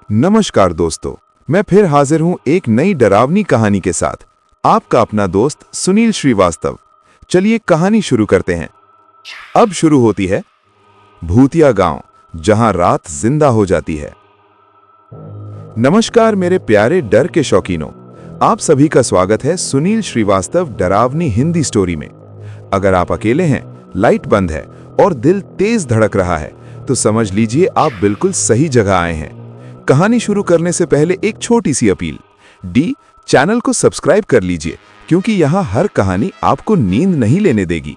नमस्कार दोस्तों, मैं फिर हाजिर हूं एक नई डरावनी कहानी के साथ। आपका अपना दोस्त सुनील श्रीवास्तव। चलिए कहानी शुरू करते हैं। अब शुरू होती है भूतिया गांव, जहां रात जिंदा हो जाती है। नमस्कार मेरे प्यारे डर के शौकीनों, आप सभी का स्वागत है सुनील श्रीवास्तव डरावनी हिंदी स्टोरी में। अगर आप अकेले हैं, लाइट बंद है और दिल तेज धड़क रहा है, तो समझ लीजिए आप बिल्कुल सही जगह आए हैं। कहानी शुरू करने से पहले एक छोटी सी अपील। चैनल को सब्सक्राइब कर लीजिए, क्योंकि यहां हर कहानी आपको नींद नहीं लेने देगी।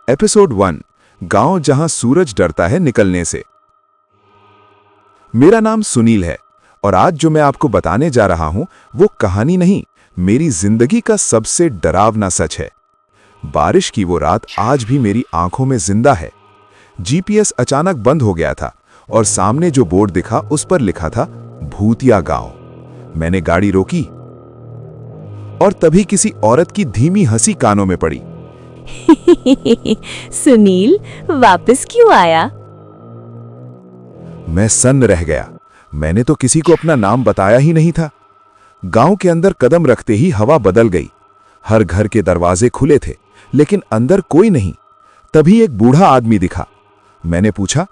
एपिसोड 1, गांव जहां सूरज डरता है निकलने से। मेरा नाम सुनील है और आज जो मैं आपको बताने जा रहा हूं वो कहानी नहीं, मेरी जिंदगी का सबसे डरावना सच है। बारिश की वो रात आज भी मेरी आंखों में जिंदा है। जीपीएस अचानक बंद हो गया था और सामने जो बोर्ड दिखा उस पर लिखा था भूतिया गांव। मैंने गाड़ी रोकी और तभी किसी औरत की धीमी हंसी कानों में पड़ी। सुनील, वापस क्यों आया? मैं सन्न रह गया। मैंने तो किसी को अपना नाम बताया ही नहीं था। गांव के अंदर कदम रखते ही हवा बदल गई। हर घर के दरवाजे खुले थे, लेकिन अंदर कोई नहीं। तभी एक बूढ़ा आदमी दिखा। मैंने पूछा,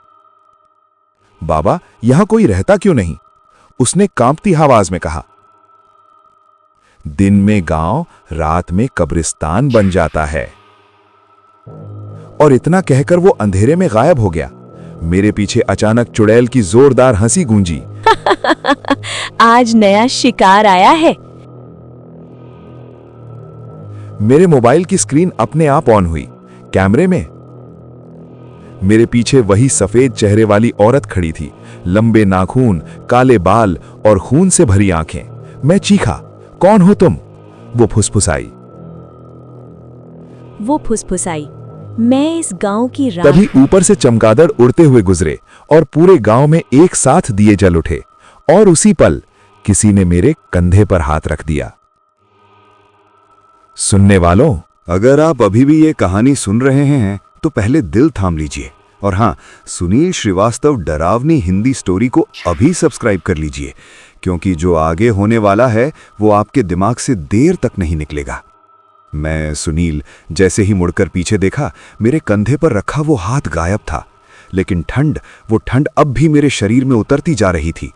बाबा, यहां कोई रहता क्यों नहीं? उसने कांपती आवाज में कहा, दिन में गांव, रात में कब्रिस्तान बन जाता है। और इतना कहकर वो अंधेरे में गायब हो गया। मेरे पीछे अचानक चुड़ैल की जोरदार हंसी गूंजी। आज नया शिकार आया है। मेरे मोबाइल की स्क्रीन अपने आप ऑन हुई। कैमरे में मेरे पीछे वही सफेद चेहरे वाली औरत खड़ी थी, लंबे नाखून, काले बाल और खून से भरी आंखें। मैं चीखा, कौन हो तुम? वो फुसफुसाई, मैं इस गांव की रात। तभी ऊपर से चमगादड़ उड़ते हुए गुजरे और पूरे गांव में एक साथ दिए जल उठे। और उसी पल किसी ने मेरे कंधे पर हाथ रख दिया। सुनने वालों, अगर आप अभी भी ये कहानी सुन रहे हैं तो पहले दिल थाम लीजिए और हां, सुनील श्रीवास्तव डरावनी हिंदी स्टोरी को अभी सब्सक्राइब कर लीजिए, क्योंकि जो आगे होने वाला है वो आपके दिमाग से देर तक नहीं निकलेगा। मैं सुनील जैसे ही मुड़कर पीछे देखा, मेरे कंधे पर रखा वो हाथ गायब था, लेकिन वो ठंड अब भी मेरे शरीर में उतरती जा रही थी।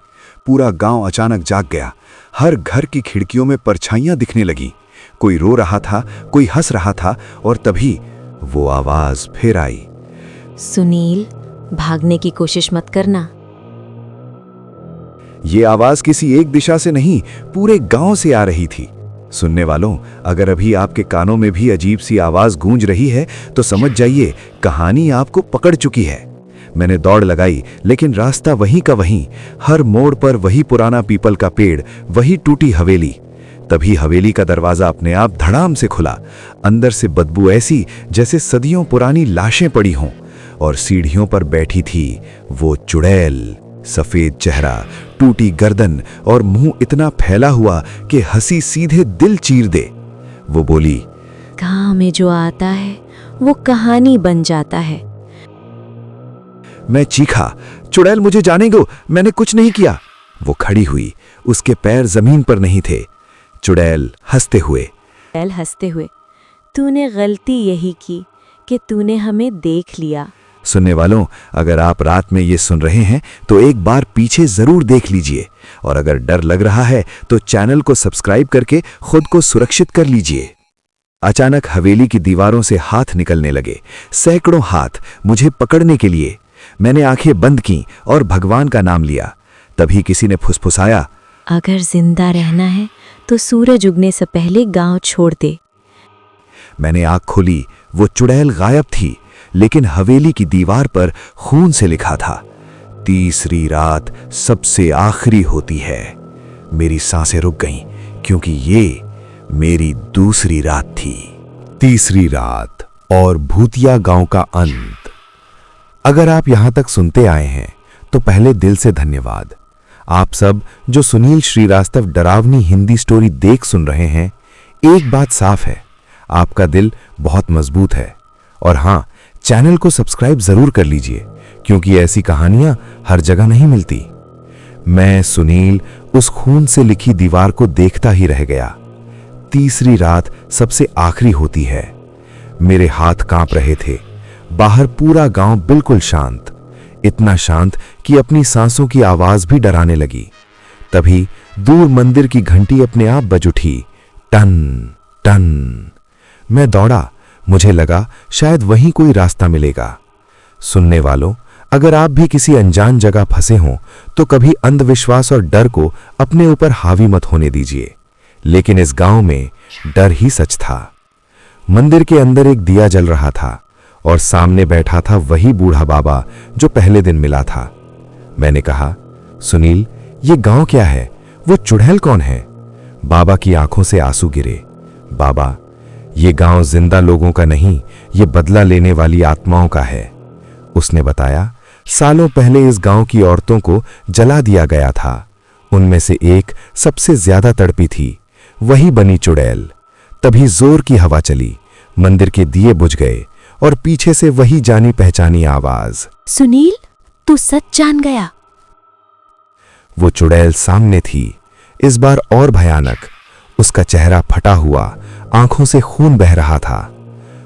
पूरा गांव अचानक जाग गया। हर घर की खिड़कियों में परछाइयां दिखने लगी। कोई रो रहा था, कोई हंस रहा था, और तभी वो आवाज फिर आई, सुनील, भागने की कोशिश मत करना। ये आवाज किसी एक दिशा से नहीं, पूरे गांव से आ रही थी। सुनने वालों, अगर अभी आपके कानों में भी अजीब सी आवाज गूंज रही है तो समझ जाइए, कहानी आपको पकड़ चुकी है। मैंने दौड़ लगाई, लेकिन रास्ता वहीं का वहीं। हर मोड़ पर वही पुराना पीपल का पेड़, वही टूटी हवेली। तभी हवेली का दरवाजा अपने आप धड़ाम से खुला। अंदर से बदबू ऐसी जैसे सदियों पुरानी लाशें पड़ी हों। और सीढ़ियों पर बैठी थी वो चुड़ैल। सफेद चेहरा, टूटी गर्दन और मुंह इतना फैला हुआ कि हंसी सीधे दिल चीर दे। वो बोली, गांव में जो आता है वो कहानी बन जाता है। मैं चीखा, चुड़ैल, मुझे जाने दो, मैंने कुछ नहीं किया। वो खड़ी हुई, उसके पैर जमीन पर नहीं थे। चुड़ैल हंसते हुए, तूने गलती यही की कि तूने हमें देख लिया। सुनने वालों, अगर आप रात में ये सुन रहे हैं तो एक बार पीछे जरूर देख लीजिए, और अगर डर लग रहा है तो चैनल को सब्सक्राइब करके खुद को सुरक्षित कर लीजिए। अचानक हवेली की दीवारों से हाथ निकलने लगे, सैकड़ों हाथ मुझे पकड़ने के लिए। मैंने आंखें बंद की और भगवान का नाम लिया। तभी किसी ने फुसफुसाया, अगर जिंदा रहना है तो सूरज उगने से पहले गांव छोड़ दे। मैंने आंख खोली। वो चुड़ैल गायब थी, लेकिन हवेली की दीवार पर खून से लिखा था, तीसरी रात सबसे आखिरी होती है। मेरी सांसें रुक गईं, क्योंकि ये मेरी दूसरी रात थी। तीसरी रात और भूतिया गांव का अंत। अगर आप यहां तक सुनते आए हैं तो पहले दिल से धन्यवाद। आप सब जो सुनील श्रीवास्तव डरावनी हिंदी स्टोरी देख सुन रहे हैं, एक बात साफ है, आपका दिल बहुत मजबूत है। और हां, चैनल को सब्सक्राइब जरूर कर लीजिए, क्योंकि ऐसी कहानियां हर जगह नहीं मिलती। मैं सुनील उस खून से लिखी दीवार को देखता ही रह गया। तीसरी रात सबसे आखिरी होती है। मेरे हाथ कांप रहे थे। बाहर पूरा गांव बिल्कुल शांत, इतना शांत कि अपनी सांसों की आवाज भी डराने लगी। तभी दूर मंदिर की घंटी अपने आप बज उठी, टन टन। मैं दौड़ा, मुझे लगा शायद वहीं कोई रास्ता मिलेगा। सुनने वालों, अगर आप भी किसी अनजान जगह फंसे हों तो कभी अंधविश्वास और डर को अपने ऊपर हावी मत होने दीजिए। लेकिन इस गांव में डर ही सच था। मंदिर के अंदर एक दिया जल रहा था और सामने बैठा था वही बूढ़ा बाबा जो पहले दिन मिला था। मैंने कहा, सुनील, ये गांव क्या है? वो चुड़ैल कौन है? बाबा की आंखों से आंसू गिरे। बाबा, ये गांव जिंदा लोगों का नहीं, ये बदला लेने वाली आत्माओं का है। उसने बताया, सालों पहले इस गांव की औरतों को जला दिया गया था। उनमें से एक सबसे ज्यादा तड़पी थी, वही बनी चुड़ैल। तभी जोर की हवा चली, मंदिर के दिए बुझ गए और पीछे से वही जानी पहचानी आवाज, सुनील, तू सच जान गया। वो चुड़ैल सामने थी, इस बार और भयानक। उसका चेहरा फटा हुआ, आंखों से खून बह रहा था।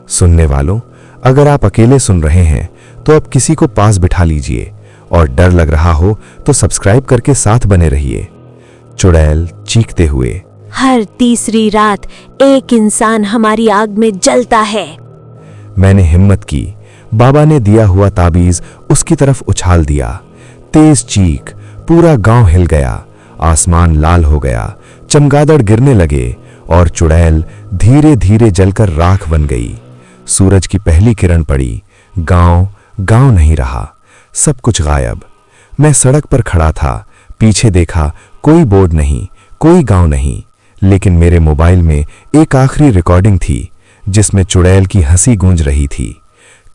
सुनने वालों, अगर आप अकेले सुन रहे हैं तो अब किसी को पास बिठा लीजिए और डर लग रहा हो तो सब्सक्राइब करके साथ बने रहिए। चुड़ैल चीखते हुए, हर तीसरी रात एक इंसान हमारी आग में जलता है। मैंने हिम्मत की। बाबा ने दिया हुआ ताबीज उसकी तरफ उछाल दिया। तेज चीख, पूरा गांव हिल गया। आसमान लाल हो गया, चमगादड़ गिरने लगे और चुड़ैल धीरे धीरे जलकर राख बन गई। सूरज की पहली किरण पड़ी। गांव नहीं रहा, सब कुछ गायब। मैं सड़क पर खड़ा था, पीछे देखा, कोई बोर्ड नहीं, कोई गांव नहीं। लेकिन मेरे मोबाइल में एक आखिरी रिकॉर्डिंग थी जिसमें चुड़ैल की हंसी गूंज रही थी।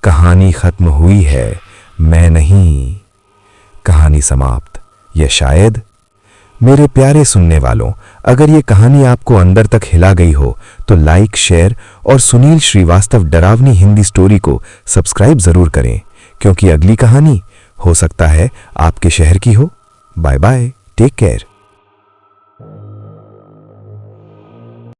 कहानी खत्म हुई है, मैं नहीं। कहानी समाप्त। या शायद। मेरे प्यारे सुनने वालों, अगर ये कहानी आपको अंदर तक हिला गई हो तो लाइक, शेयर और सुनील श्रीवास्तव डरावनी हिंदी स्टोरी को सब्सक्राइब जरूर करें, क्योंकि अगली कहानी हो सकता है आपके शहर की हो। Bye bye, take care.